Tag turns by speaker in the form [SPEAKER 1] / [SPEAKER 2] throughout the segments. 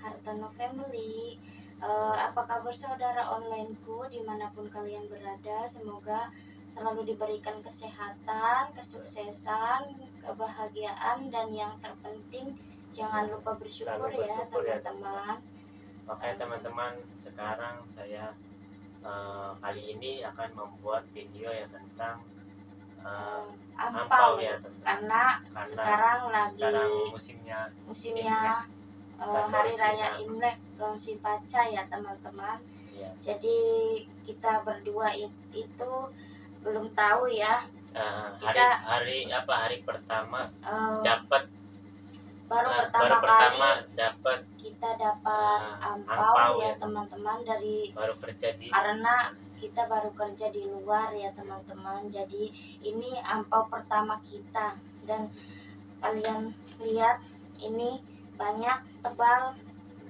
[SPEAKER 1] Hartono Family. Apa kabar saudara onlineku dimanapun kalian berada? Semoga selalu diberikan kesehatan, kesuksesan, kebahagiaan, dan yang terpenting jangan lupa bersyukur ya teman-teman.
[SPEAKER 2] Oke teman-teman, sekarang saya kali ini akan membuat video ya tentang
[SPEAKER 1] Ampau
[SPEAKER 2] ya teman-teman.
[SPEAKER 1] karena sekarang lagi
[SPEAKER 2] musimnya
[SPEAKER 1] hari raya Imlek Gongsi Paca ya teman-teman.
[SPEAKER 2] ya.
[SPEAKER 1] Jadi kita berdua itu belum tahu ya.
[SPEAKER 2] Hari pertama dapat
[SPEAKER 1] baru
[SPEAKER 2] pertama
[SPEAKER 1] kali
[SPEAKER 2] dapat
[SPEAKER 1] kita dapat ampau ya teman-teman, dari
[SPEAKER 2] baru kerja
[SPEAKER 1] karena kita baru kerja di luar ya teman-teman. Jadi ini ampau pertama kita, dan kalian lihat ini banyak, tebal,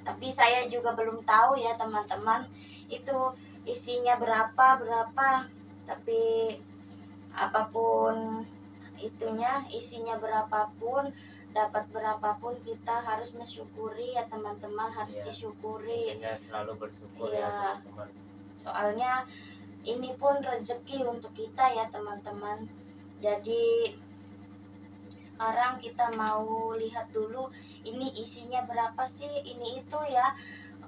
[SPEAKER 1] tapi saya juga belum tahu ya teman-teman itu isinya berapa, tapi apapun itunya, isinya berapapun, dapat berapapun, kita harus mensyukuri ya teman-teman, harus disyukuri.
[SPEAKER 2] Selalu bersyukur ya teman-teman.
[SPEAKER 1] Soalnya ini pun rezeki untuk kita ya teman-teman. Jadi sekarang kita mau lihat dulu ini isinya berapa sih, ini itu ya.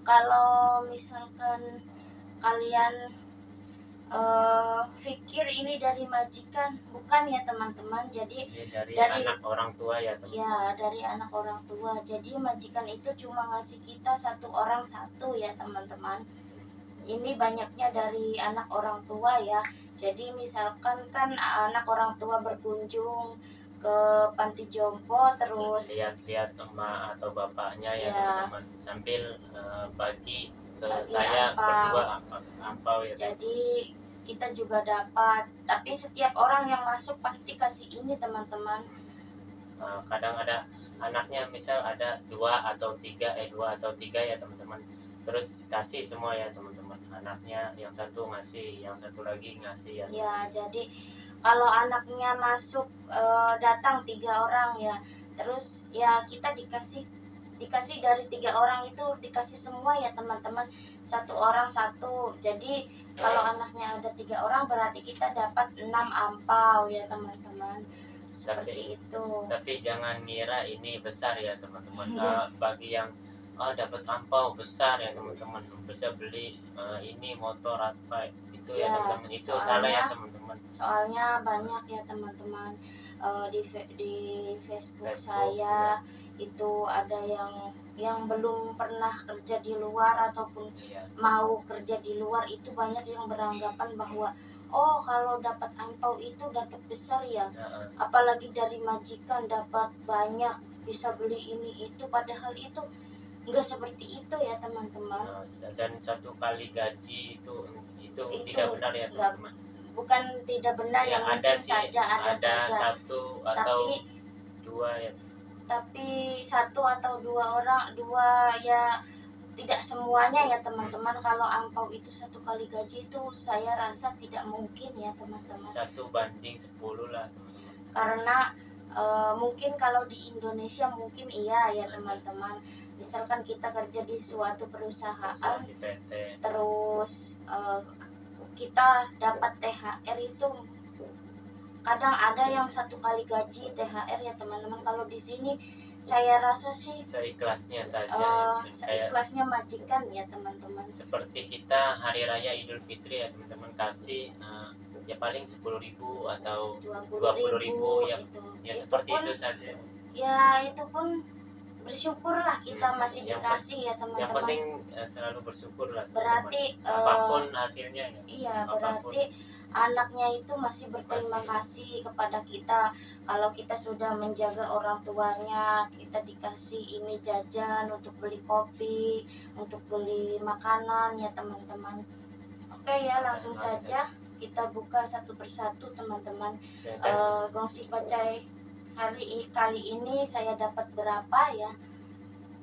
[SPEAKER 1] Kalau misalkan kalian pikir ini dari majikan, bukan ya teman-teman. Jadi dari anak orang tua ya teman-teman. Ya, dari anak orang tua. Jadi majikan itu cuma ngasih kita satu orang satu ya teman-teman. Ini banyaknya dari anak orang tua ya. Jadi misalkan kan anak orang tua berkunjung ke panti jompo, terus
[SPEAKER 2] lihat emak atau bapaknya ya teman-teman, sambil bagi saya berdua ampau ya.
[SPEAKER 1] Jadi kita juga dapat, tapi setiap orang yang masuk pasti kasih ini teman-teman.
[SPEAKER 2] Kadang ada anaknya, misal ada dua atau tiga ya teman-teman, terus kasih semua ya teman-teman. Anaknya yang satu ngasih, yang satu lagi ngasih ya.
[SPEAKER 1] Ya, jadi kalau anaknya masuk datang 3 orang ya, terus ya kita dikasih dari 3 orang itu dikasih semua ya teman-teman, satu orang satu. Jadi kalau anaknya ada 3 orang berarti kita dapat 6 ampau ya teman-teman, seperti itu.
[SPEAKER 2] Tapi jangan ngira ini besar ya teman-teman. Bagi yang dapat ampau besar ya teman-teman, bisa beli ini motor apa itu ya teman-teman, itu salah ya teman-teman.
[SPEAKER 1] Soalnya banyak ya teman-teman, di Facebook saya itu ada yang belum pernah kerja di luar ataupun mau kerja di luar, itu banyak yang beranggapan bahwa oh kalau dapat ampau itu dapat besar ya, apalagi dari majikan dapat banyak, bisa beli ini itu, padahal itu enggak seperti itu ya teman-teman.
[SPEAKER 2] Dan satu kali gaji itu tidak benar ya teman-teman.
[SPEAKER 1] Bukan tidak benar ya, mungkin saja ada saja
[SPEAKER 2] satu atau dua ya.
[SPEAKER 1] Tapi satu atau dua ya, tidak semuanya ya teman-teman. Kalau ampau itu satu kali gaji itu saya rasa tidak mungkin ya teman-teman.
[SPEAKER 2] 1:10 lah teman-teman.
[SPEAKER 1] Karena mungkin kalau di Indonesia mungkin iya ya teman-teman. Misalkan kita kerja di suatu perusahaan, terus kita dapat THR itu kadang ada yang satu kali gaji THR ya teman-teman. Kalau di sini saya rasa sih
[SPEAKER 2] seikhlasnya saja,
[SPEAKER 1] seikhlasnya majikan ya teman-teman.
[SPEAKER 2] Seperti kita hari raya Idul Fitri ya teman-teman, kasih ya paling 10.000 atau 20.000 ya,
[SPEAKER 1] gitu.
[SPEAKER 2] Ya seperti itu saja.
[SPEAKER 1] Ya itu pun bersyukurlah kita masih dikasih ya teman-teman.
[SPEAKER 2] Yang penting selalu bersyukur lah.
[SPEAKER 1] Berarti
[SPEAKER 2] apapun hasilnya ya.
[SPEAKER 1] Iya, berarti anaknya itu masih berterima kasih kepada kita. Kalau kita sudah menjaga orang tuanya, kita dikasih ini jajan untuk beli kopi, untuk beli makanan ya teman-teman. Oke ya, langsung saja kita buka satu persatu teman-teman. Gongsi Pacai kali ini saya dapat berapa ya.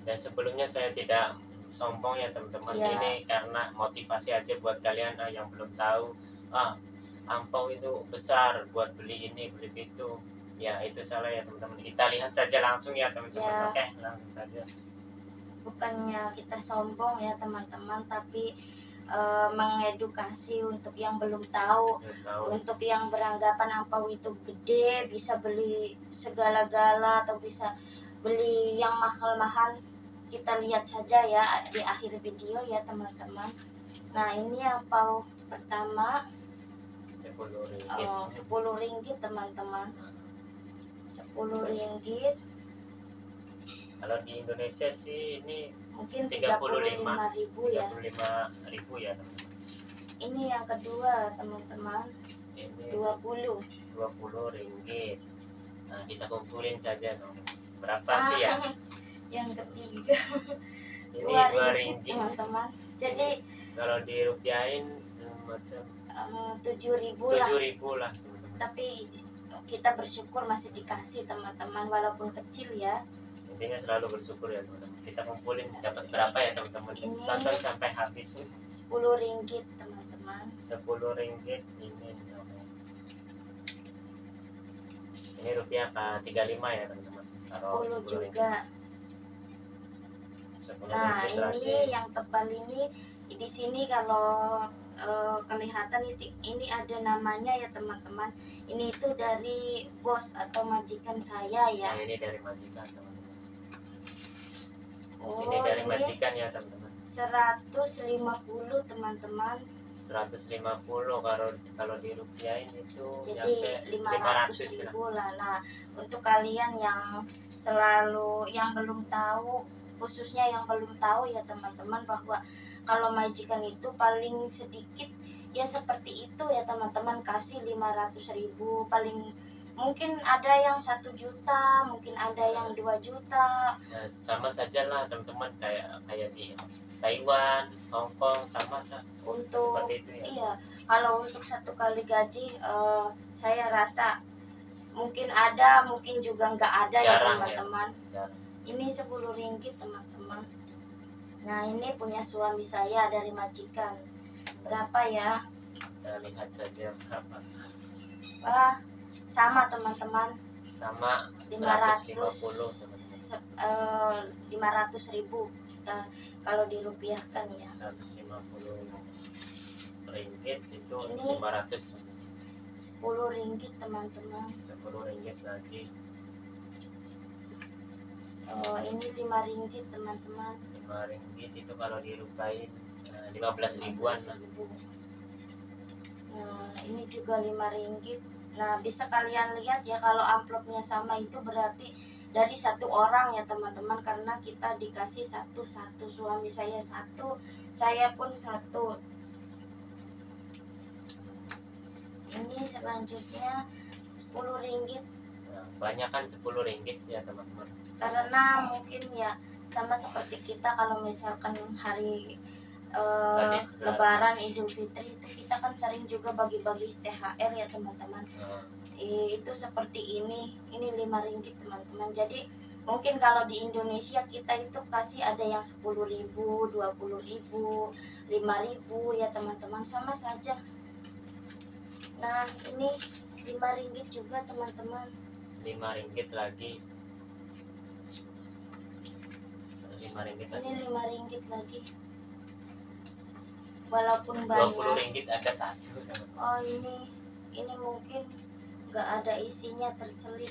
[SPEAKER 2] Dan sebelumnya saya tidak sombong ya teman-teman, ini karena motivasi aja buat kalian yang belum tahu ampau itu besar buat beli ini beli itu ya, itu salah ya teman-teman. Kita lihat saja langsung ya teman-teman. Oke, langsung saja.
[SPEAKER 1] bukannya kita sombong ya teman-teman, tapi mengedukasi untuk yang belum tahu, untuk yang beranggapan angpau itu gede bisa beli segala-gala atau bisa beli yang mahal-mahal. Kita lihat saja ya di akhir video ya teman-teman. Nah ini angpau pertama 10 ringgit teman-teman, 10 ringgit.
[SPEAKER 2] Kalau di Indonesia sih ini
[SPEAKER 1] Mungkin
[SPEAKER 2] 35.000
[SPEAKER 1] ya.
[SPEAKER 2] 35.000 ya teman-teman.
[SPEAKER 1] Ini yang kedua teman-teman,
[SPEAKER 2] Ini
[SPEAKER 1] 20
[SPEAKER 2] ringgit. Nah kita kumpulin saja teman-teman. Berapa sih ya?
[SPEAKER 1] Yang ketiga
[SPEAKER 2] Ini 2 ringgit
[SPEAKER 1] teman-teman. Jadi
[SPEAKER 2] kalau dirupiahin macam
[SPEAKER 1] 7.000
[SPEAKER 2] lah teman-teman.
[SPEAKER 1] Tapi kita bersyukur masih dikasih teman-teman, walaupun kecil ya.
[SPEAKER 2] Intinya selalu bersyukur ya teman-teman. Kita kumpulin dapat berapa ya teman-teman? Tonton sampai habis.
[SPEAKER 1] 10 ringgit teman-teman.
[SPEAKER 2] 10 ringgit ini. Ini rupiah ke 35 ya teman-teman.
[SPEAKER 1] 10 juga.
[SPEAKER 2] 10
[SPEAKER 1] Nah
[SPEAKER 2] ringgit
[SPEAKER 1] ini
[SPEAKER 2] lagi.
[SPEAKER 1] yang tebal ini di sini kalau kelihatan ini ada namanya ya teman-teman. Ini itu dari bos atau majikan saya ya.
[SPEAKER 2] Nah, ini dari majikan teman-teman.
[SPEAKER 1] Oh,
[SPEAKER 2] ini dari majikan ya teman-teman.
[SPEAKER 1] 150 teman-teman.
[SPEAKER 2] 150 kalau dirupiahin itu
[SPEAKER 1] jadi 500.000 lah. Nah untuk kalian yang belum tahu, khususnya yang belum tahu ya teman-teman, bahwa kalau majikan itu paling sedikit ya seperti itu ya teman-teman, kasih 500.000, paling mungkin ada yang 1 juta, mungkin ada yang 2 juta.
[SPEAKER 2] Nah, sama saja lah teman-teman, kayak di Taiwan, Hong Kong sama
[SPEAKER 1] untuk
[SPEAKER 2] seperti itu ya.
[SPEAKER 1] Iya, kalau untuk 1 kali gaji saya rasa mungkin ada, mungkin juga nggak ada. Jarang ya teman-teman ya. Ini 10 ringgit teman-teman. Nah ini punya suami saya dari majikan. Berapa ya?
[SPEAKER 2] Kita lihat saja berapa.
[SPEAKER 1] Sama teman-teman,
[SPEAKER 2] sama
[SPEAKER 1] 500.000 kita kalau dirupiahkan ya.
[SPEAKER 2] 150 ringgit itu
[SPEAKER 1] Ini
[SPEAKER 2] 500.
[SPEAKER 1] 10 ringgit teman-teman.
[SPEAKER 2] 10 ringgit lagi.
[SPEAKER 1] Ini 5 ringgit teman-teman.
[SPEAKER 2] 5 ringgit itu kalau dirupiahin 15 ribuan lah.
[SPEAKER 1] Nah ini juga 5 ringgit. Nah bisa kalian lihat ya, kalau amplopnya sama itu berarti dari 1 orang ya teman-teman, karena kita dikasih satu, suami saya 1, saya pun 1. Ini selanjutnya 10 ringgit.
[SPEAKER 2] Nah, banyak kan 10 ringgit ya teman-teman,
[SPEAKER 1] karena mungkin ya sama seperti kita, kalau misalkan hari Lebaran, Idul Fitri itu kita kan sering juga bagi-bagi THR ya teman-teman. Itu seperti ini 5 ringgit teman-teman. Jadi mungkin kalau di Indonesia kita itu kasih ada yang 10.000, 20.000, 5.000 ya teman-teman, sama saja. Nah ini 5 ringgit juga teman-teman.
[SPEAKER 2] 5 ringgit lagi. 5 ringgit lagi.
[SPEAKER 1] Ini 5 ringgit lagi. Walaupun
[SPEAKER 2] 20
[SPEAKER 1] banyak.
[SPEAKER 2] ringgit ada 1.
[SPEAKER 1] Oh ini mungkin nggak ada isinya, terselip.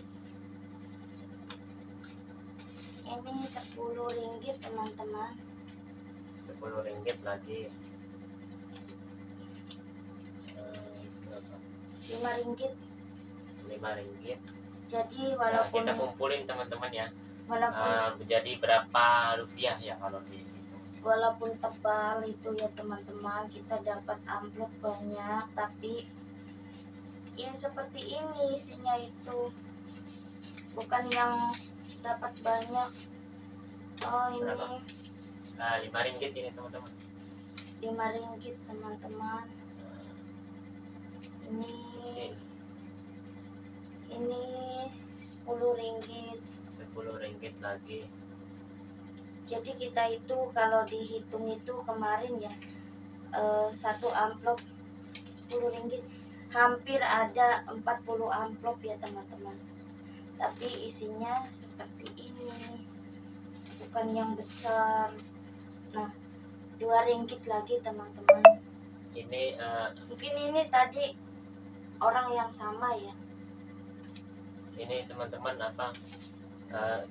[SPEAKER 1] Ini 10 ringgit teman-teman.
[SPEAKER 2] 10 ringgit lagi.
[SPEAKER 1] 5 ringgit.
[SPEAKER 2] 5 ringgit.
[SPEAKER 1] Jadi walaupun
[SPEAKER 2] kita kumpulin teman-teman ya.
[SPEAKER 1] Walaupun
[SPEAKER 2] jadi berapa rupiah ya kalau di
[SPEAKER 1] walaupun tebal itu ya teman-teman, kita dapat amplop banyak, tapi ya seperti ini isinya itu, bukan yang dapat banyak. Oh ini
[SPEAKER 2] berapa? 5 ringgit ini teman-teman.
[SPEAKER 1] 5 ringgit teman-teman. Ini 10 ringgit.
[SPEAKER 2] 10 ringgit lagi.
[SPEAKER 1] Jadi kita itu kalau dihitung itu kemarin ya, 1 amplop 10 ringgit, hampir ada 40 amplop ya teman-teman. Tapi isinya seperti ini. bukan yang besar. Nah, 2 ringgit lagi teman-teman.
[SPEAKER 2] Ini
[SPEAKER 1] Mungkin ini tadi orang yang sama ya.
[SPEAKER 2] ini teman-teman apa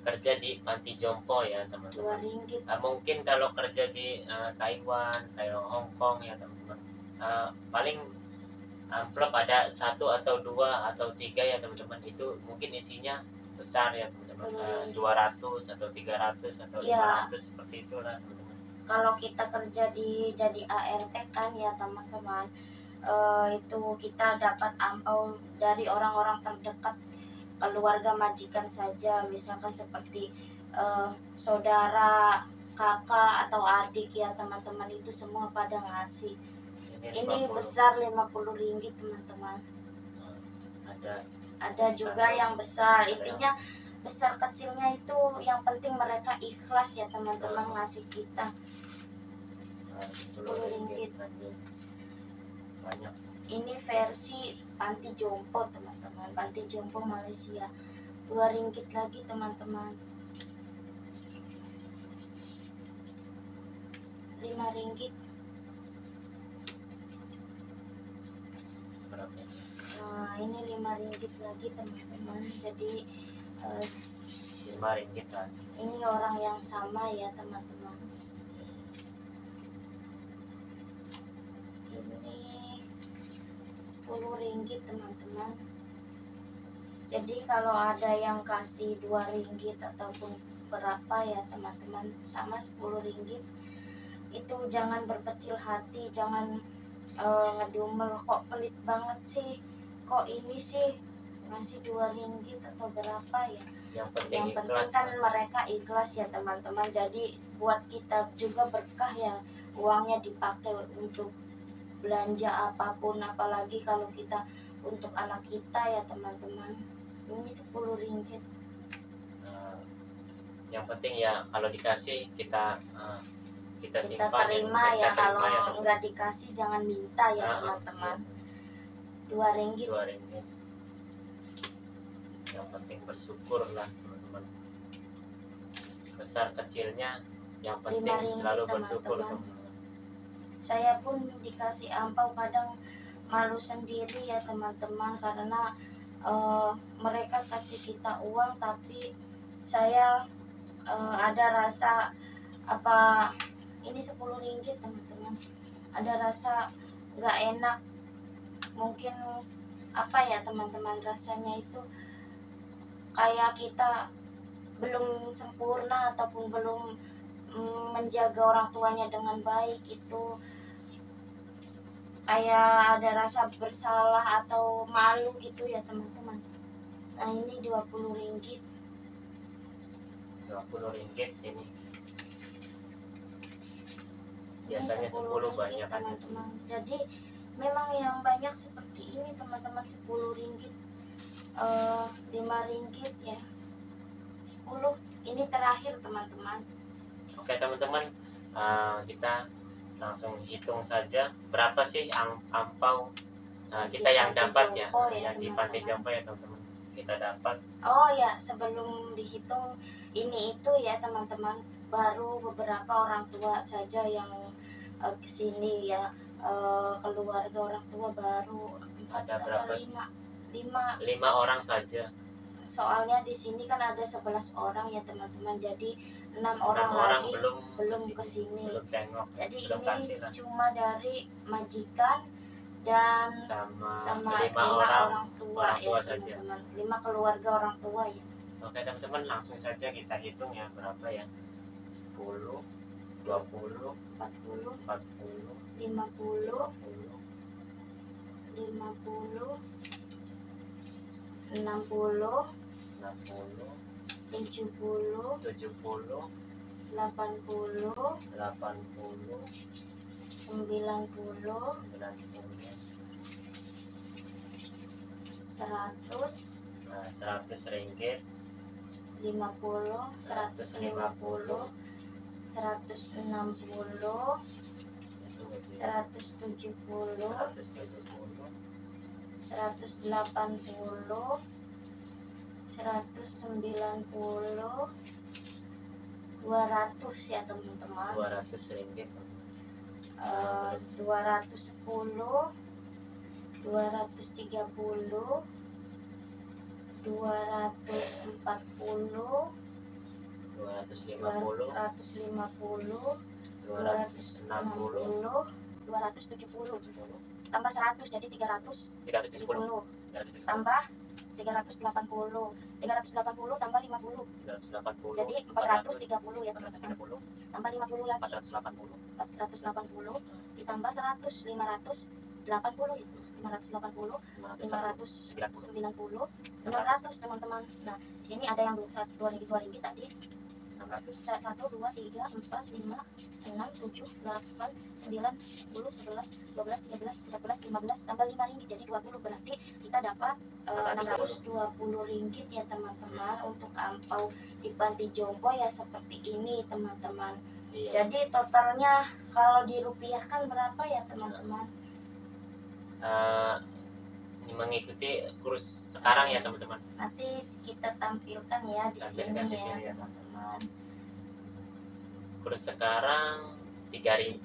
[SPEAKER 2] kerja di panti jompo ya
[SPEAKER 1] 2
[SPEAKER 2] teman-teman.
[SPEAKER 1] ringgit.
[SPEAKER 2] Mungkin kalau kerja di Taiwan, kayak Hong Kong ya teman-teman, paling amplop ada 1 atau 2 atau 3 ya teman-teman, itu mungkin isinya besar ya teman-teman, 200 atau 300 atau 500 seperti itulah teman-teman.
[SPEAKER 1] Kalau kita kerja jadi ART kan ya teman-teman, itu kita dapat ampau dari orang-orang terdekat, keluarga, majikan saja, misalkan seperti saudara, kakak atau adik ya teman-teman, itu semua pada ngasih. Ini
[SPEAKER 2] 50.
[SPEAKER 1] besar 50 ringgit teman-teman. Ada
[SPEAKER 2] besar
[SPEAKER 1] juga yang besar. Intinya besar kecilnya itu yang penting mereka ikhlas ya teman-teman ngasih kita. 10 ringgit.
[SPEAKER 2] Banyak.
[SPEAKER 1] Ini versi panti jompo teman-teman, panti jompo Malaysia. 2 ringgit lagi teman-teman. 5 ringgit. Nah, ini 5 ringgit lagi teman-teman. Jadi
[SPEAKER 2] 5 ringgit lagi.
[SPEAKER 1] Ini orang yang sama ya teman-teman. Ini 10 ringgit teman-teman. Jadi kalau ada yang kasih 2 ringgit ataupun berapa ya teman-teman, sama 10 ringgit, itu jangan berkecil hati, jangan ngedumel, kok pelit banget sih, kok ini sih ngasih 2 ringgit atau berapa ya.
[SPEAKER 2] Yang penting
[SPEAKER 1] kan mereka ikhlas ya teman-teman. Jadi buat kita juga berkah ya, uangnya dipakai untuk belanja apapun, apalagi kalau kita untuk anak kita ya teman-teman. Ini 10 ringgit.
[SPEAKER 2] Yang penting ya kalau dikasih kita simpan,
[SPEAKER 1] terima ya, kalau
[SPEAKER 2] ya,
[SPEAKER 1] nggak dikasih jangan minta ya teman-teman. 2 ringgit.
[SPEAKER 2] 2 ringgit. Yang penting bersyukur lah teman-teman. Besar kecilnya yang penting selalu bersyukur teman-teman.
[SPEAKER 1] Saya pun dikasih ampau kadang malu sendiri ya teman-teman, karena mereka kasih kita uang tapi saya ada rasa apa, ini 10 ringgit teman-teman, ada rasa nggak enak. Mungkin apa ya teman-teman, rasanya itu kayak kita belum sempurna ataupun belum menjaga orang tuanya dengan baik, itu kayak ada rasa bersalah atau malu gitu ya teman-teman. Nah, ini 20 ringgit.
[SPEAKER 2] 20 ringgit ini. Biasanya 10 banyak kan
[SPEAKER 1] teman-teman. Jadi memang yang banyak seperti ini teman-teman, 10 ringgit, 5 ringgit ya, 10. Ini terakhir teman-teman.
[SPEAKER 2] Oke teman-teman, kita langsung hitung saja berapa sih ampau kita yang dapat ya, yang di panti jompo ya teman-teman, kita dapat.
[SPEAKER 1] Oh ya, sebelum dihitung ini itu ya teman-teman, baru beberapa orang tua saja yang kesini ya, keluarga orang tua baru 4
[SPEAKER 2] ada berapa?
[SPEAKER 1] 5
[SPEAKER 2] orang saja.
[SPEAKER 1] Soalnya di sini kan ada 11 orang ya teman-teman, jadi 6 orang lagi belum kesini.
[SPEAKER 2] Belum tengok.
[SPEAKER 1] Jadi
[SPEAKER 2] belum
[SPEAKER 1] ini cuma dari majikan dan sama 5 orang tua ya teman-teman, 5 keluarga orang tua ya.
[SPEAKER 2] Oke teman-teman, langsung saja kita hitung ya berapa ya. 10, 20, 40, 50,
[SPEAKER 1] 50, 60, 70, 80, 90, 100,
[SPEAKER 2] 100 ringgit,
[SPEAKER 1] 50, 150, 160, 170, 180, 190, 200 ya teman-teman.
[SPEAKER 2] 200 ringgit.
[SPEAKER 1] 210, 230, 240,
[SPEAKER 2] 250,
[SPEAKER 1] 250,
[SPEAKER 2] 260,
[SPEAKER 1] 270, tambah 100 jadi 370,
[SPEAKER 2] 370,
[SPEAKER 1] tambah 380, 380 tambah 50
[SPEAKER 2] 380,
[SPEAKER 1] jadi 430 ya teman-teman.
[SPEAKER 2] 430,
[SPEAKER 1] Tambah 50 lagi
[SPEAKER 2] 480,
[SPEAKER 1] 480 ditambah 100 580 itu 580 590 600 teman-teman. Nah di sini ada yang 2 ringgit tadi. 1 2 3 4 5 6 7 8 9 10 11 12 13 14 15 tambah 5 ringgit jadi 20, berarti kita dapat 620 ringgit ya teman-teman untuk ampau di panti jompo ya seperti ini teman-teman.
[SPEAKER 2] Iya.
[SPEAKER 1] Jadi totalnya kalau dirupiahkan berapa ya teman-teman?
[SPEAKER 2] Ini mengikuti kurs sekarang ya teman-teman.
[SPEAKER 1] Nanti kita tampilkan ya di
[SPEAKER 2] Tampilkan
[SPEAKER 1] sini
[SPEAKER 2] di sini
[SPEAKER 1] ya
[SPEAKER 2] ya.
[SPEAKER 1] teman-teman.
[SPEAKER 2] Kurs sekarang 3.500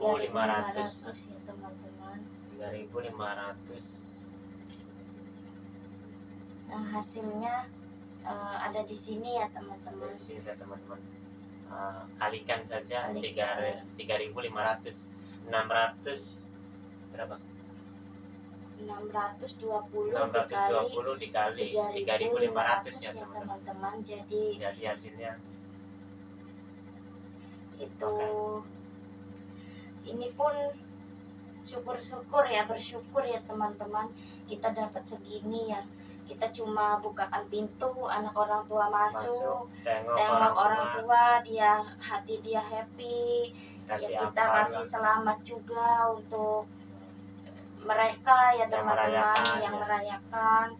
[SPEAKER 1] ya teman-teman.
[SPEAKER 2] 3.500.
[SPEAKER 1] Nah hasilnya ada di sini ya teman-teman.
[SPEAKER 2] Di sini ya teman-teman. Kalikan saja
[SPEAKER 1] Kalikan.
[SPEAKER 2] 3.500, 600 berapa?
[SPEAKER 1] 620
[SPEAKER 2] dikali 3.500 ya teman-teman.
[SPEAKER 1] Jadi
[SPEAKER 2] hasilnya
[SPEAKER 1] itu ini pun syukur-syukur ya, bersyukur ya teman-teman, kita dapat segini ya. Kita cuma bukakan pintu, anak orang tua masuk tengok orang tua, dia hati dia happy ya, kita kasih selamat juga untuk mereka ya teman-teman yang merayakan,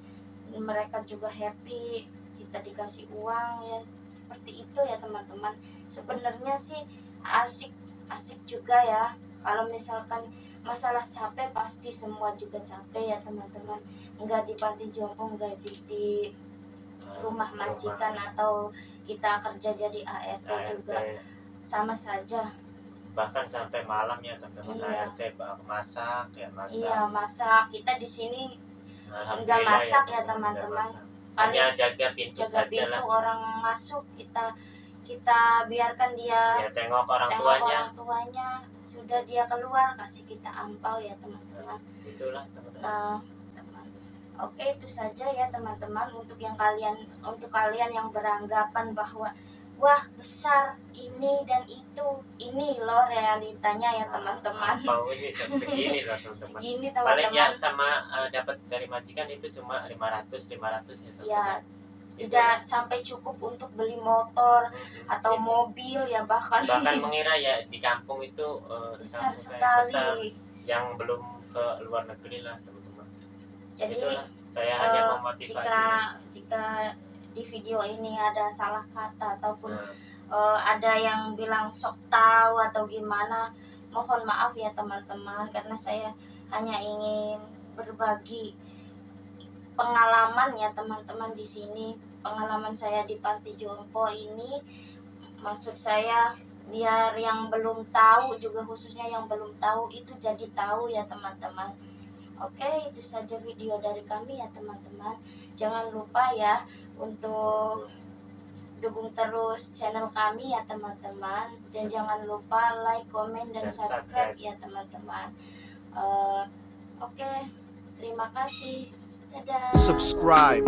[SPEAKER 1] mereka juga happy, kita dikasih uang ya, seperti itu ya teman-teman. Sebenarnya sih asik juga ya, kalau misalkan masalah capek pasti semua juga capek ya teman-teman, enggak di panti jompo, enggak di rumah majikan atau kita kerja jadi ART juga sama saja,
[SPEAKER 2] bahkan sampai malam ya teman-teman.
[SPEAKER 1] Iya.
[SPEAKER 2] ART masak.
[SPEAKER 1] Iya, masak. Kita di sini enggak masak ya teman-teman,
[SPEAKER 2] hanya jaga pintu
[SPEAKER 1] jaga
[SPEAKER 2] saja lah.
[SPEAKER 1] orang masuk, kita biarkan dia
[SPEAKER 2] ya, tengok orang
[SPEAKER 1] tuanya, sudah dia keluar kasih kita ampau ya teman-teman.
[SPEAKER 2] Itulah teman-teman.
[SPEAKER 1] Nah teman, oke itu saja ya teman-teman untuk kalian yang beranggapan bahwa wah besar ini dan itu, ini loh realitanya ya teman-teman.
[SPEAKER 2] Ampau ini segini loh teman-teman.
[SPEAKER 1] Segini
[SPEAKER 2] paling ya
[SPEAKER 1] teman-teman.
[SPEAKER 2] sama dapat dari majikan itu cuma 500 ya teman-teman.
[SPEAKER 1] Ya tidak sampai cukup untuk beli motor atau mobil ya, bahkan
[SPEAKER 2] mengira ya di kampung itu
[SPEAKER 1] besar
[SPEAKER 2] besar,
[SPEAKER 1] sekali,
[SPEAKER 2] yang belum ke luar negeri lah teman-teman.
[SPEAKER 1] Jadi
[SPEAKER 2] itulah, saya hanya memotivasi
[SPEAKER 1] jika di video ini ada salah kata ataupun ada yang bilang sok tahu atau gimana, mohon maaf ya teman-teman, karena saya hanya ingin berbagi pengalaman ya teman-teman di sini, pengalaman saya di panti jompo ini. Maksud saya biar yang belum tahu juga, khususnya yang belum tahu itu jadi tahu ya teman-teman. Oke, itu saja video dari kami ya teman-teman. Jangan lupa ya untuk dukung terus channel kami ya teman-teman, dan jangan lupa like, komen, dan subscribe ya teman-teman. Oke, terima kasih. Dadah.
[SPEAKER 3] Subscribe.